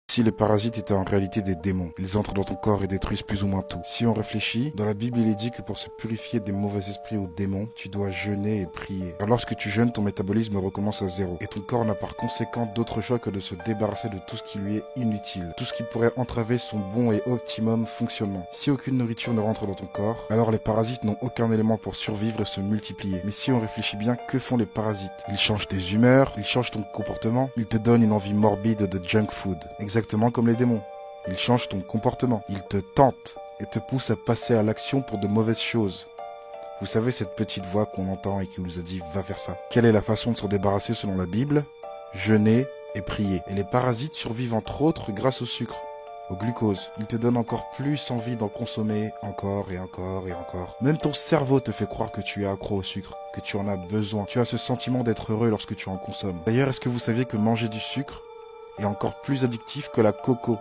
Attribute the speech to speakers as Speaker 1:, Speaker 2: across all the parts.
Speaker 1: Si les parasites étaient en réalité des démons, ils entrent dans ton corps et détruisent plus ou moins tout. Si on réfléchit, dans la Bible il est dit que pour se purifier des mauvais esprits ou démons, tu dois jeûner et prier. Alors lorsque tu jeûnes, ton métabolisme recommence à zéro. Et ton corps n'a par conséquent d'autre choix que de se débarrasser de tout ce qui lui est inutile. Tout ce qui pourrait entraver son bon et optimum fonctionnement. Si aucune nourriture ne rentre dans ton corps, alors les parasites n'ont aucun élément pour survivre et se multiplier. Mais si on réfléchit bien, que font les parasites? Ils changent tes humeurs, ils changent ton comportement, ils te donnent une envie morbide de junk food. Exactement comme les démons. Ils changent ton comportement, ils te tentent et te poussent à passer à l'action pour de mauvaises choses. Vous savez cette petite voix qu'on entend et qui nous a dit « va faire ça ». Quelle est la façon de s'en débarrasser selon la Bible? Jeûner et prier. Et les parasites survivent entre autres grâce au sucre, au glucose. Ils te donnent encore plus envie d'en consommer encore et encore et encore. Même ton cerveau te fait croire que tu es accro au sucre, que tu en as besoin. Tu as ce sentiment d'être heureux lorsque tu en consommes. D'ailleurs, est-ce que vous saviez que manger du sucre est encore plus addictif que la coco?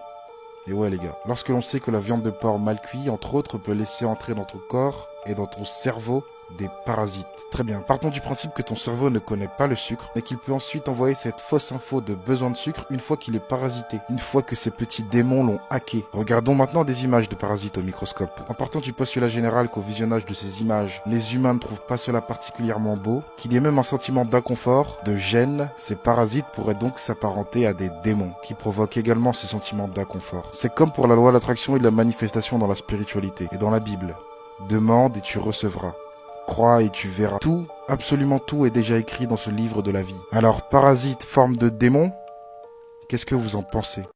Speaker 1: Et ouais les gars, lorsque l'on sait que la viande de porc mal cuite, entre autres, peut laisser entrer dans ton corps et dans ton cerveau des parasites. Très bien, partons du principe que ton cerveau ne connaît pas le sucre, mais qu'il peut ensuite envoyer cette fausse info de besoin de sucre une fois qu'il est parasité, une fois que ces petits démons l'ont hacké. Regardons maintenant des images de parasites au microscope. En partant du postulat général qu'au visionnage de ces images, les humains ne trouvent pas cela particulièrement beau, qu'il y ait même un sentiment d'inconfort, de gêne, ces parasites pourraient donc s'apparenter à des démons, qui provoquent également ce sentiment d'inconfort. C'est comme pour la loi de l'attraction et de la manifestation dans la spiritualité et dans la Bible. Demande et tu recevras. Crois et tu verras. Tout, absolument tout est déjà écrit dans ce livre de la vie. Alors, parasite, forme de démon, qu'est-ce que vous en pensez?